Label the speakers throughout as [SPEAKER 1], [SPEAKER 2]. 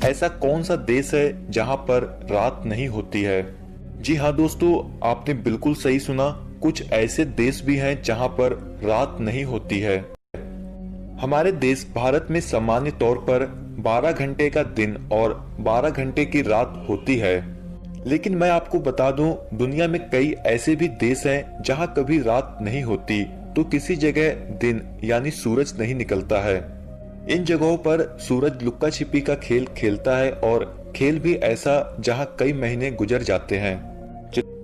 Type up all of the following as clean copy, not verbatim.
[SPEAKER 1] ऐसा कौन सा देश है जहां पर रात नहीं होती है? जी हाँ दोस्तों, आपने बिल्कुल सही सुना। कुछ ऐसे देश भी हैं जहां पर रात नहीं होती है। हमारे देश भारत में सामान्य तौर पर 12 घंटे का दिन और 12 घंटे की रात होती है। लेकिन मैं आपको बता दूं, दुनिया में कई ऐसे भी देश हैं जहां कभी रात नहीं होती तो किसी जगह दिन यानी सूरज नहीं निकलता है। इन जगहों पर सूरज लुक्का छिपी का खेल खेलता है और खेल भी ऐसा जहां कई महीने गुजर जाते हैं।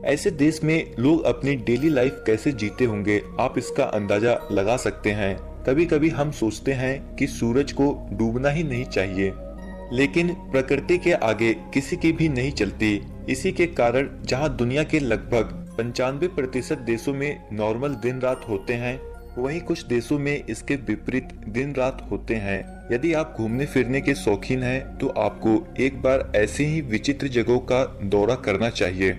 [SPEAKER 1] ऐसे देश में लोग अपनी डेली लाइफ कैसे जीते होंगे, आप इसका अंदाजा लगा सकते हैं। कभी कभी हम सोचते हैं कि सूरज को डूबना ही नहीं चाहिए, लेकिन प्रकृति के आगे किसी की भी नहीं चलती। इसी के कारण जहां दुनिया के लगभग 95% देशों में नॉर्मल दिन रात होते हैं, वहीं कुछ देशों में इसके विपरीत दिन रात होते हैं। यदि आप घूमने फिरने के शौकीन हैं, तो आपको एक बार ऐसे ही विचित्र जगहों का दौरा करना चाहिए।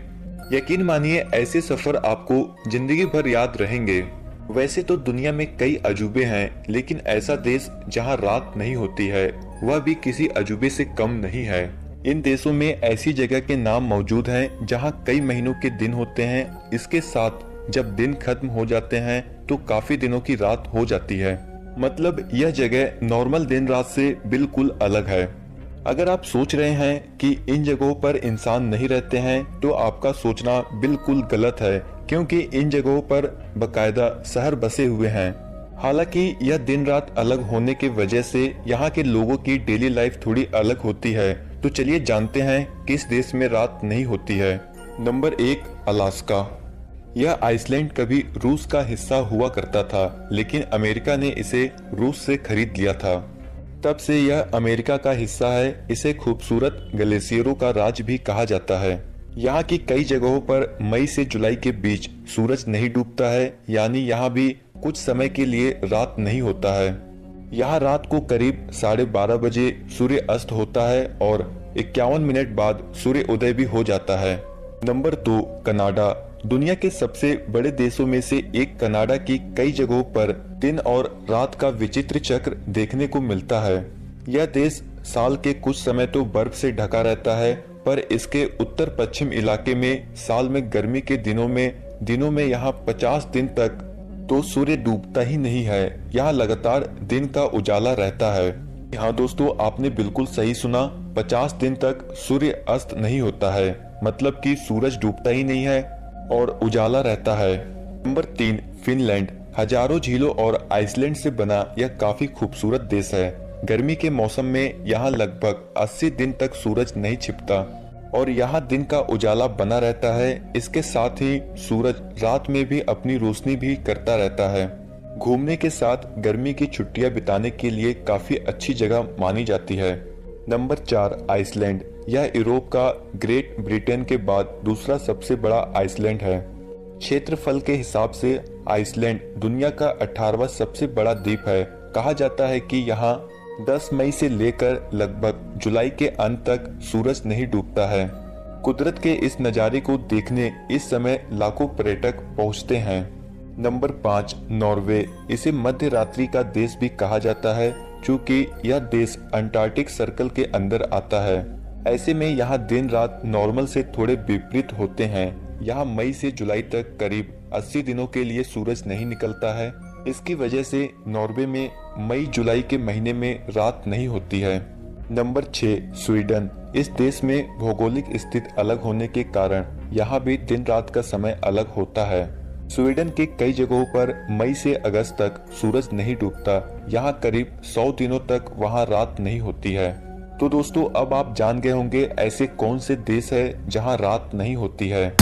[SPEAKER 1] यकीन मानिए, ऐसे सफर आपको जिंदगी भर याद रहेंगे। वैसे तो दुनिया में कई अजूबे हैं, लेकिन ऐसा देश जहां रात नहीं होती है, वह भी किसी अजूबे से कम नहीं है। इन देशों में ऐसी जगह के नाम मौजूद हैं जहां कई महीनों के दिन होते हैं। इसके साथ जब दिन खत्म हो जाते हैं तो काफी दिनों की रात हो जाती है। मतलब यह जगह नॉर्मल दिन रात से बिल्कुल अलग है। अगर आप सोच रहे हैं कि इन जगहों पर इंसान नहीं रहते हैं, तो आपका सोचना बिल्कुल गलत है, क्योंकि इन जगहों पर बकायदा शहर बसे हुए हैं। हालांकि यह दिन रात अलग होने की वजह से यहाँ के लोगों की डेली लाइफ थोड़ी अलग होती है। तो चलिए जानते हैं किस देश में रात नहीं होती है। Number 1, Alaska. यह आइसलैंड कभी रूस का हिस्सा हुआ करता था, लेकिन अमेरिका ने इसे रूस से खरीद लिया था। तब से यह अमेरिका का हिस्सा है। इसे खूबसूरत ग्लेशियरों का राज भी कहा जाता है। यहाँ की कई जगहों पर मई से जुलाई के बीच सूरज नहीं डूबता है, यानी यहाँ भी कुछ समय के लिए रात नहीं होता है। यहाँ रात को करीब 12:30 बजे सूर्य अस्त होता है और 51 मिनट बाद सूर्य उदय भी हो जाता है। Number 2, Canada. दुनिया के सबसे बड़े देशों में से एक कनाडा की कई जगहों पर दिन और रात का विचित्र चक्र देखने को मिलता है। यह देश साल के कुछ समय तो बर्फ से ढका रहता है, पर इसके उत्तर पश्चिम इलाके में साल में गर्मी के दिनों में यहाँ 50 दिन तक तो सूर्य डूबता ही नहीं है। यहाँ लगातार दिन का उजाला रहता है। हाँ दोस्तों, आपने बिल्कुल सही सुना, 50 दिन तक सूर्य अस्त नहीं होता है, मतलब कि सूरज डूबता ही नहीं है और उजाला रहता है। Number 3, Finland. हजारों झीलों और आइसलैंड से बना यह काफी खूबसूरत देश है। गर्मी के मौसम में यहाँ लगभग 80 दिन तक सूरज नहीं छिपता और यहाँ दिन का उजाला बना रहता है। इसके साथ ही सूरज रात में भी अपनी रोशनी भी करता रहता है। घूमने के साथ गर्मी की छुट्टियां बिताने के लिए काफी अच्छी जगह मानी जाती है। Number 4, Iceland. यह यूरोप का ग्रेट ब्रिटेन के बाद दूसरा सबसे बड़ा आइसलैंड है। क्षेत्रफल के हिसाब से आइसलैंड दुनिया का 18वां सबसे बड़ा द्वीप है। कहा जाता है कि यहाँ 10 मई से लेकर लगभग जुलाई के अंत तक सूरज नहीं डूबता है। कुदरत के इस नज़ारे को देखने इस समय लाखों पर्यटक पहुँचते हैं। Number 5, Norway. इसे मध्य रात्रि का देश भी कहा जाता है, क्योंकि यह देश अंटार्कटिक सर्कल के अंदर आता है। ऐसे में यहाँ दिन रात नॉर्मल से थोड़े विपरीत होते हैं। यहाँ मई से जुलाई तक करीब 80 दिनों के लिए सूरज नहीं निकलता है। इसकी वजह से नॉर्वे में मई जुलाई के महीने में रात नहीं होती है। Number 6, Sweden. इस देश में भौगोलिक स्थिति अलग होने के कारण यहाँ भी दिन रात का समय अलग होता है। स्वीडन के कई जगहों पर मई से अगस्त तक सूरज नहीं डूबता। यहाँ करीब 100 दिनों तक वहाँ रात नहीं होती है। तो दोस्तों, अब आप जान गए होंगे ऐसे कौन से देश है जहाँ रात नहीं होती है।